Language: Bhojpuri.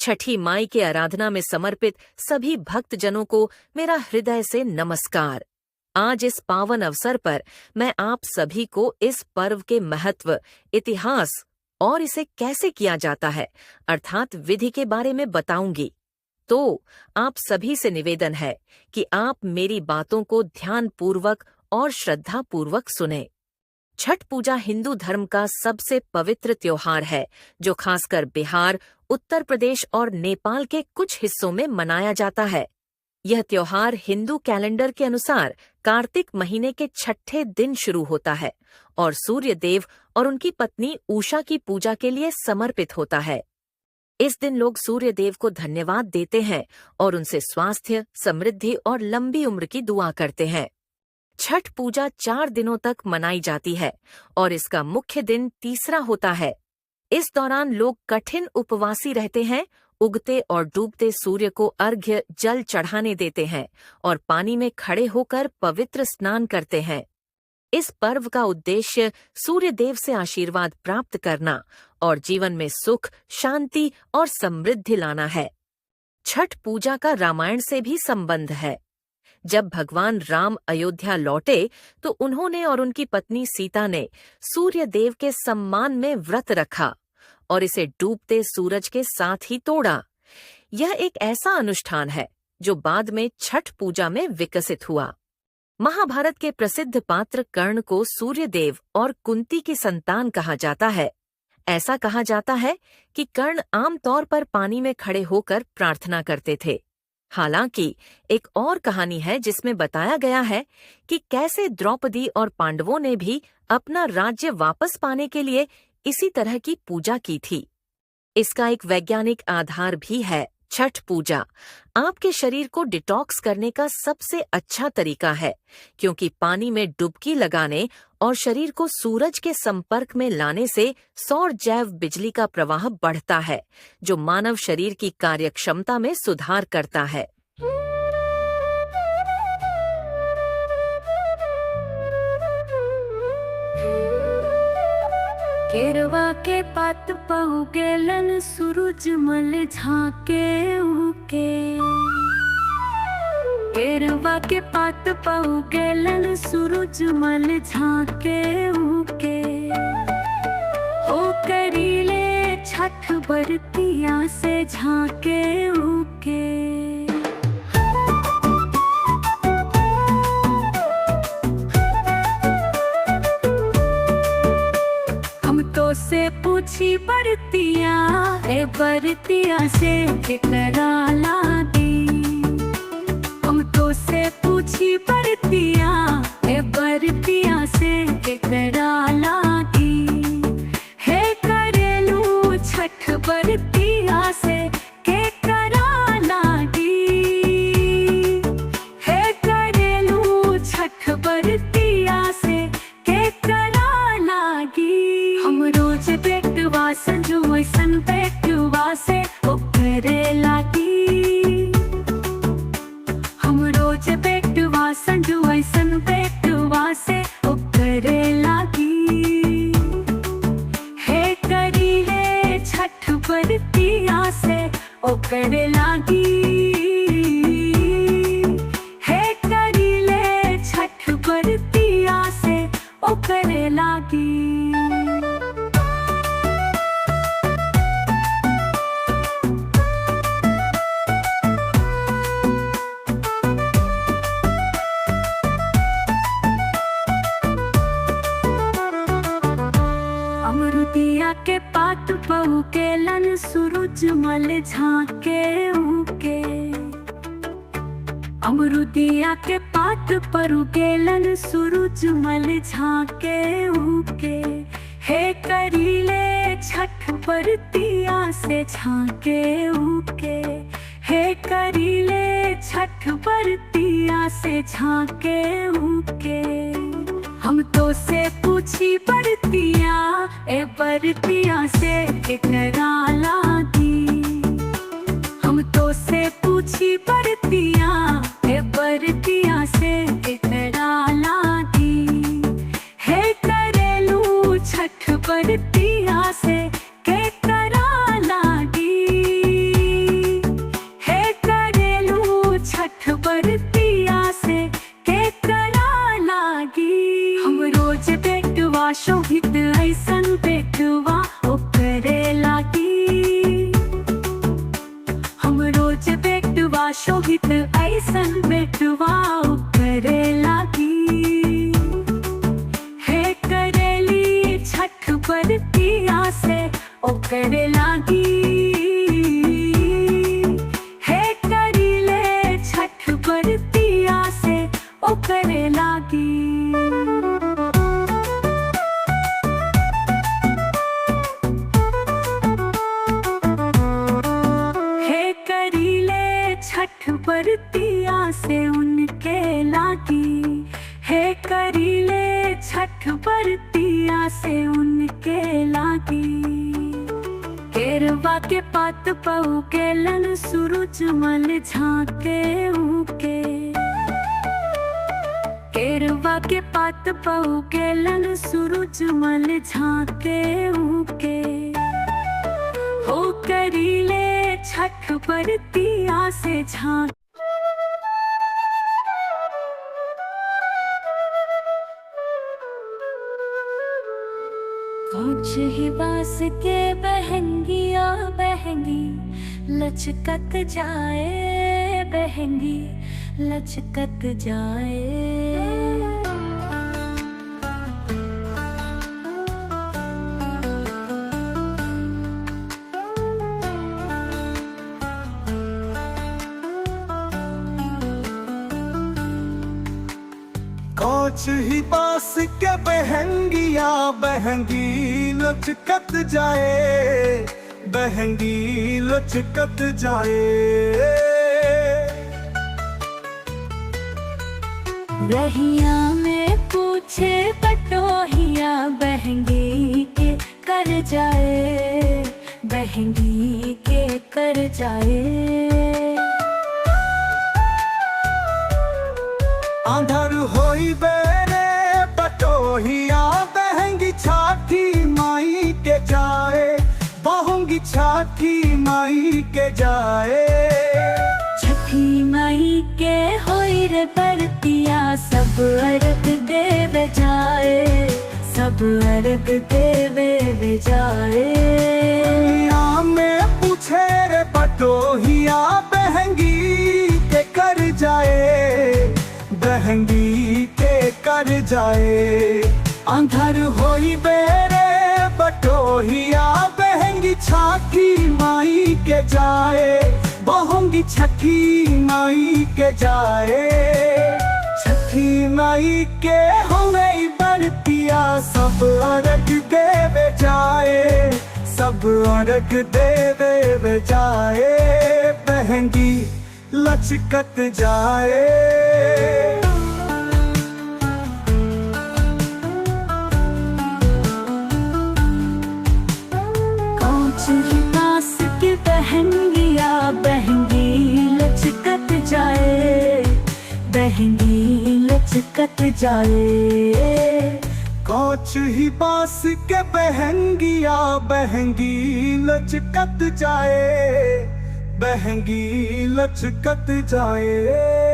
छठी माई के आराधना में समर्पित सभी भक्तजनों को मेरा हृदय से नमस्कार। आज इस पावन अवसर पर मैं आप सभी को इस पर्व के महत्व, इतिहास और इसे कैसे किया जाता है अर्थात विधि के बारे में बताऊंगी। तो आप सभी से निवेदन है कि आप मेरी बातों को ध्यानपूर्वक और श्रद्धापूर्वक सुने। छठ पूजा हिंदू धर्म का सबसे पवित्र त्योहार है जो खासकर बिहार, उत्तर प्रदेश और नेपाल के कुछ हिस्सों में मनाया जाता है। यह त्योहार हिंदू कैलेंडर के अनुसार कार्तिक महीने के छठे दिन शुरू होता है और सूर्य देव और उनकी पत्नी उषा की पूजा के लिए समर्पित होता है। इस दिन लोग सूर्य देव को धन्यवाद देते हैं और उनसे स्वास्थ्य, समृद्धि और लंबी उम्र की दुआ करते हैं। छठ पूजा 4 दिनों तक मनाई जाती है और इसका मुख्य दिन तीसरा होता है। इस दौरान लोग कठिन उपवासी रहते हैं, उगते और डूबते सूर्य को अर्घ्य जल चढ़ाने देते हैं और पानी में खड़े होकर पवित्र स्नान करते हैं। इस पर्व का उद्देश्य सूर्य देव से आशीर्वाद प्राप्त करना और जीवन में सुख, शांति और समृद्धि लाना है। छठ पूजा का रामायण से भी संबंध है। जब भगवान राम अयोध्या लौटे तो उन्होंने और उनकी पत्नी सीता ने सूर्य देव के सम्मान में व्रत रखा और इसे डूबते सूरज के साथ ही तोड़ा। यह एक ऐसा अनुष्ठान है जो बाद में छठ पूजा में विकसित हुआ। महाभारत के प्रसिद्ध पात्र कर्ण को सूर्य देव और कुंती की संतान कहा जाता है। ऐसा कहा जाता है कि कर्ण आमतौर पर पानी में खड़े होकर प्रार्थना करते थे। हालांकि एक और कहानी है जिसमें बताया गया है कि कैसे द्रौपदी और पांडवों ने भी अपना राज्य वापस पाने के लिए इसी तरह की पूजा की थी। इसका एक वैज्ञानिक आधार भी है। छठ पूजा आपके शरीर को डिटॉक्स करने का सबसे अच्छा तरीका है, क्योंकि पानी में डुबकी लगाने और शरीर को सूरज के संपर्क में लाने से सौर जैव बिजली का प्रवाह बढ़ता है, जो मानव शरीर की कार्यक्षमता में सुधार करता है। केरवा के पात पहुँकेलन सूरज मल झांके उके। केरवा के पात पहुँकेलन सूरज मल झांके उके। ओ करीले छठ बरतिया से झांके उके। से पूछी बरतिया ए बरतिया से केकरा लागी। हम तो से पूछी बरतिया ए बरतिया से केकरा लागी। हे करेलू छठ बरतिया से केकरा लागी। हे करेलू छठ बरतिया से केकरा लागी। हम रोज बेटवा संजू ऐसन बेटवा से ओकरे लागी। हम रोज बेटवा संजू ऐसन बेटवा से ओकरे लागी। हे करीले छठ बरतिया से ओकरे लागी। हे करीले छठ बरतिया से ओकरे लागी। अमरुदिया के पात पहुँकेलन सूरज मल झांके उके। अमरुदिया के पात पहुँकेलन सूरज मल झांके उके। हे करीले छठ बरतिया से झांके उके। हे करीले छठ बरतिया से झांके उके। हम तो से पूछी बरतिया ए बरतिया से केकरा लागी। हम तो से पूछी बरतिया ए बरतिया से केकरा लागी। हे करेलू छठ बरतिया से केकरा लागी। शोभित ऐसन बेटवाओ करे लागी। हे करेली छठ बरतिया से ओ करे लागी। हे करीले छठ बरतिया से ओ करे लागी। छठ बरतिया से उनके लागी। हे करीले छठ बरतिया से उनके लागी। केरवा के पात पऊ के लन सूरज मल झांके ऊके। केरवा के पात पऊ के लन सूरज मल झांके ऊके। हो करीले छठ बरतिया से झांक। कुछ ही बास के बहंगिया बहंगी लचकत जाए। बहंगी लचकत जाए। कोच ही पास के बहंगिया बहंगी लचकत जाए। बहंगी लचकत जाए। रहिया में पूछे पटोहिया बहंगी के कर जाए। बहंगी के कर जाए। आंधर होई बेरे पटोहिया बहंगी छठी माई के जाए। बहंगी छठी माई के जाए। छठी माई के होई रे बरतिया सब अर्घ देवे जाए। सब अर्घ देवे जाए। में पूछे रे पटोहिया बहंगी के कर जाए। बहंगी के कर जाए। अंधर होई बेरे बटोहिया बहंगी छठी माई के जाए। बहंगी छठी माई के जाए। छठी माई के होई बरतिया सब अर्घ देवे जाए। सब अर्घ देवे जाए। बहंगी लचकत जाए। पास की बहंगिया बहंगी लचकत जाए। बहंगी लचकत जाए। कोच ही बास के बहंगिया बहंगी लचकत जाए। बहंगी लचकत जाए।